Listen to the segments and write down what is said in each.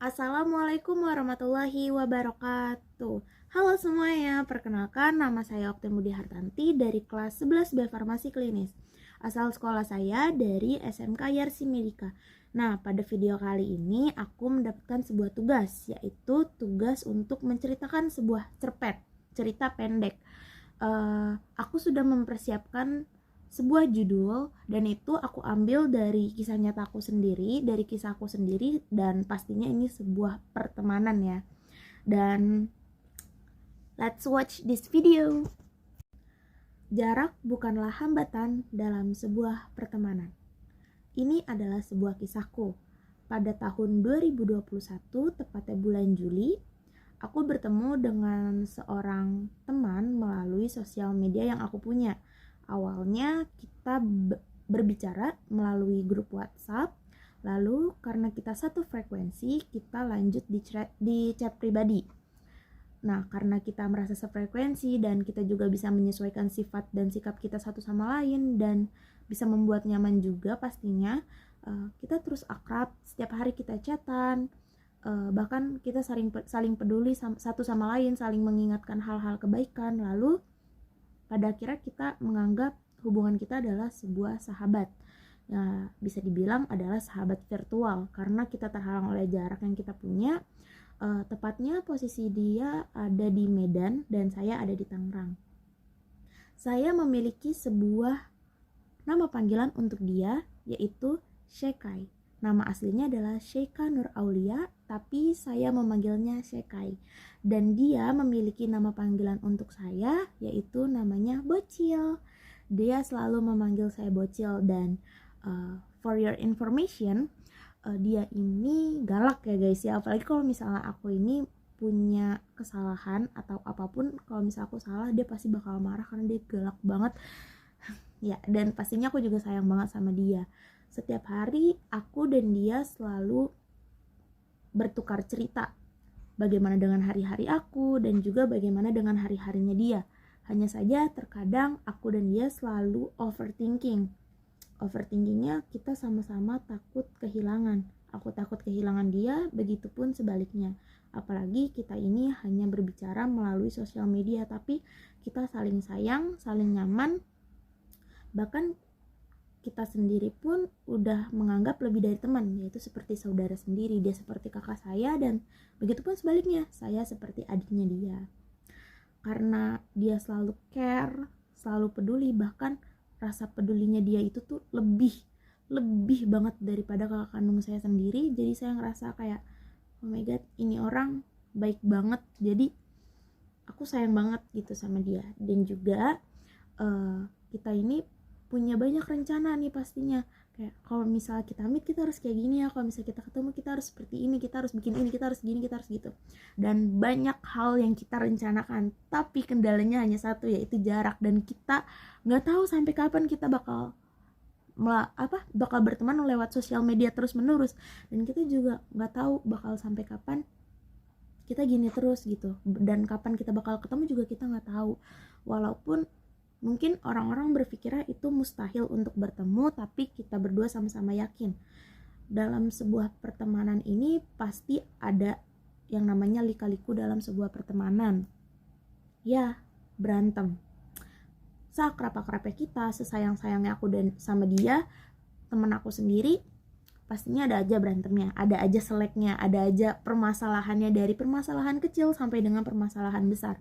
Assalamualaikum warahmatullahi wabarakatuh. Halo semuanya, perkenalkan nama saya Oktemudi Hartanti dari kelas 11 B Farmasi Klinis. Asal sekolah saya dari SMK Yarsi Medika. Nah, pada video kali ini aku mendapatkan sebuah tugas, yaitu tugas untuk menceritakan sebuah cerita pendek. Aku sudah mempersiapkan sebuah judul dan itu aku ambil dari kisah nyata aku sendiri, dari kisah aku sendiri, dan pastinya ini sebuah pertemanan ya. Dan let's watch this video. Jarak bukanlah hambatan dalam sebuah pertemanan. Ini adalah sebuah kisahku. Pada tahun 2021, tepatnya bulan Juli, aku bertemu dengan seorang teman melalui sosial media yang aku punya. Awalnya kita berbicara melalui grup WhatsApp, lalu karena kita satu frekuensi, kita lanjut di chat pribadi. Nah, karena kita merasa sefrekuensi dan kita juga bisa menyesuaikan sifat dan sikap kita satu sama lain dan bisa membuat nyaman juga pastinya, kita terus akrab, setiap hari kita chatan, bahkan kita saling peduli satu sama lain, saling mengingatkan hal-hal kebaikan. Lalu pada akhirnya kita menganggap hubungan kita adalah sebuah sahabat. Nah, bisa dibilang adalah sahabat virtual karena kita terhalang oleh jarak yang kita punya. Tepatnya posisi dia ada di Medan dan saya ada di Tangerang. Saya memiliki sebuah nama panggilan untuk dia, yaitu Shekai. Nama aslinya adalah Sheika Nur Aulia, tapi saya memanggilnya Shekai. Dan dia memiliki nama panggilan untuk saya, yaitu namanya Bocil. Dia selalu memanggil saya Bocil dan for your information, dia ini galak ya guys ya. Apalagi kalau misalnya aku ini punya kesalahan atau apapun, kalau misalnya aku salah, dia pasti bakal marah karena dia galak banget. Ya, dan pastinya aku juga sayang banget sama dia. Setiap hari aku dan dia selalu bertukar cerita. Bagaimana dengan hari-hari aku dan juga bagaimana dengan hari-harinya dia. Hanya saja terkadang aku dan dia selalu overthinking. Overthinkingnya kita sama-sama takut kehilangan. Aku takut kehilangan dia, begitupun sebaliknya. Apalagi kita ini hanya berbicara melalui sosial media, tapi kita saling sayang, saling nyaman. Bahkan kita sendiri pun udah menganggap lebih dari teman, yaitu seperti saudara sendiri. Dia seperti kakak saya dan begitupun sebaliknya, saya seperti adiknya dia. Karena dia selalu care, selalu peduli, bahkan rasa pedulinya dia itu tuh lebih banget daripada kakak kandung saya sendiri. Jadi saya ngerasa kayak, oh my god, ini orang baik banget. Jadi aku sayang banget gitu sama dia. Dan juga kita ini punya banyak rencana nih pastinya. Kayak kalau misalnya kita meet kita harus kayak gini ya, kalau misalnya kita ketemu kita harus seperti ini, kita harus bikin ini, kita harus gini, kita harus gitu. Dan banyak hal yang kita rencanakan, tapi kendalanya hanya satu, yaitu jarak. Dan kita nggak tahu sampai kapan kita bakal berteman lewat sosial media terus menerus, dan kita juga nggak tahu bakal sampai kapan kita gini terus gitu, dan kapan kita bakal ketemu juga kita nggak tahu. Walaupun mungkin orang-orang berpikirnya itu mustahil untuk bertemu, tapi kita berdua sama-sama yakin dalam sebuah pertemanan ini pasti ada yang namanya lika-liku dalam sebuah pertemanan. Ya, berantem. Seakrab-akrabnya kita, sesayang-sayangnya aku dan sama dia, temen aku sendiri, pastinya ada aja berantemnya, ada aja seleknya, ada aja permasalahannya, dari permasalahan kecil sampai dengan permasalahan besar.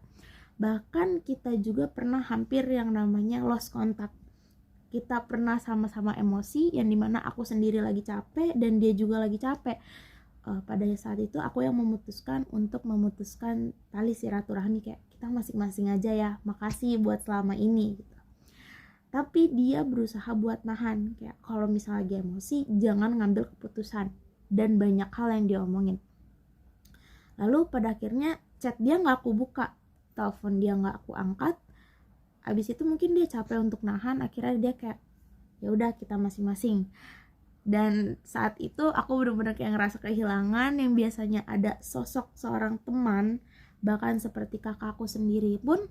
Bahkan kita juga pernah hampir yang namanya lost contact. Kita pernah sama-sama emosi, yang dimana aku sendiri lagi capek dan dia juga lagi capek. Pada saat itu aku yang memutuskan untuk memutuskan tali silaturahmi, kayak kita masing-masing aja ya, makasih buat selama ini gitu. Tapi dia berusaha buat nahan, kayak kalau misalnya lagi emosi jangan ngambil keputusan, dan banyak hal yang dia omongin. Lalu pada akhirnya chat dia gak aku buka, telepon dia nggak aku angkat. Abis itu mungkin dia capek untuk nahan, akhirnya dia kayak ya udah kita masing-masing. Dan saat itu aku benar-benar kayak ngerasa kehilangan. Yang biasanya ada sosok seorang teman, bahkan seperti kakakku sendiri pun,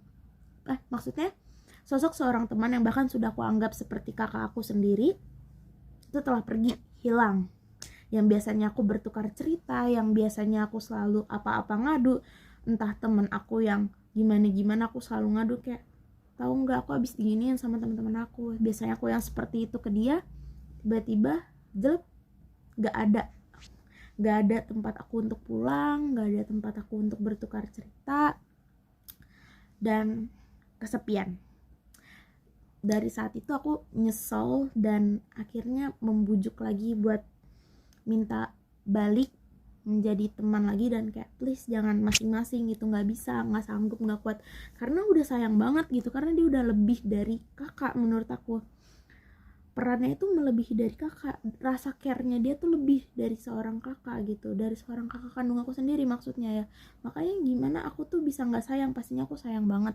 maksudnya sosok seorang teman yang bahkan sudah aku anggap seperti kakak aku sendiri, itu telah pergi, hilang. yang biasanya aku bertukar cerita, yang biasanya aku selalu apa-apa ngadu, entah temen aku yang gimana-gimana aku selalu ngadu kayak, tahu nggak aku habis diginiin sama teman-teman aku. Biasanya aku yang seperti itu ke dia, tiba-tiba jelek, nggak ada tempat aku untuk pulang, nggak ada tempat aku untuk bertukar cerita, dan kesepian. Dari saat itu aku nyesel dan akhirnya membujuk lagi buat minta balik menjadi teman lagi, dan kayak please jangan masing-masing gitu, nggak bisa, nggak sanggup, nggak kuat, karena udah sayang banget gitu, karena dia udah lebih dari kakak. Menurut aku perannya itu melebihi dari kakak, rasa care-nya dia tuh lebih dari seorang kakak gitu, dari seorang kakak kandung aku sendiri maksudnya ya. Makanya gimana aku tuh bisa nggak sayang, pastinya aku sayang banget.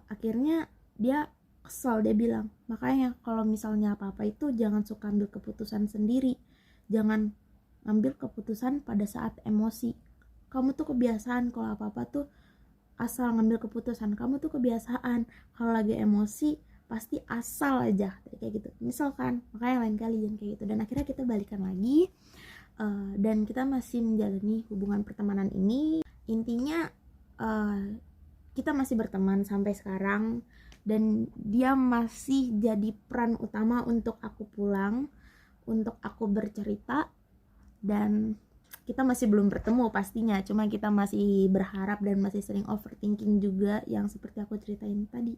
Akhirnya dia kesel, dia bilang, makanya kalau misalnya apa-apa itu jangan suka ambil keputusan sendiri, jangan ambil keputusan pada saat emosi. Kamu tuh kebiasaan kalau apa-apa tuh asal ngambil keputusan, kamu tuh kebiasaan kalau lagi emosi pasti asal aja kayak gitu misalkan. Makanya lain kali jangan kayak gitu. Dan akhirnya kita balikan lagi, dan kita masih menjalani hubungan pertemanan ini. Intinya kita masih berteman sampai sekarang, dan dia masih jadi peran utama untuk aku pulang, untuk aku bercerita. Dan kita masih belum bertemu pastinya, cuma kita masih berharap dan masih sering overthinking juga, yang seperti aku ceritain tadi.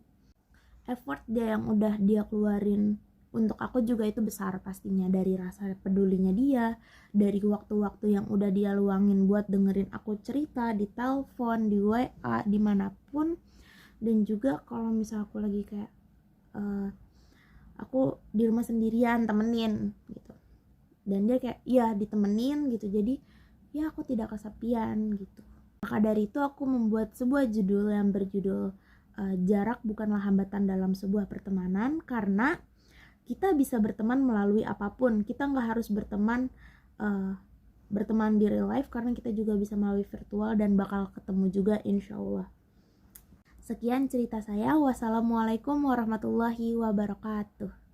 Effort dia yang udah dia keluarin untuk aku juga itu besar pastinya, dari rasa pedulinya dia, dari waktu-waktu yang udah dia luangin buat dengerin aku cerita di telepon, di WA, dimanapun. Dan juga kalau misal aku lagi kayak aku di rumah sendirian temenin gitu, dan dia kayak iya ditemenin gitu, jadi ya aku tidak kesepian gitu. Maka dari itu aku membuat sebuah judul yang berjudul jarak bukanlah hambatan dalam sebuah pertemanan, karena kita bisa berteman melalui apapun. Kita nggak harus berteman di real life, karena kita juga bisa melalui virtual dan bakal ketemu juga insya Allah. Sekian cerita saya. Wassalamualaikum warahmatullahi wabarakatuh.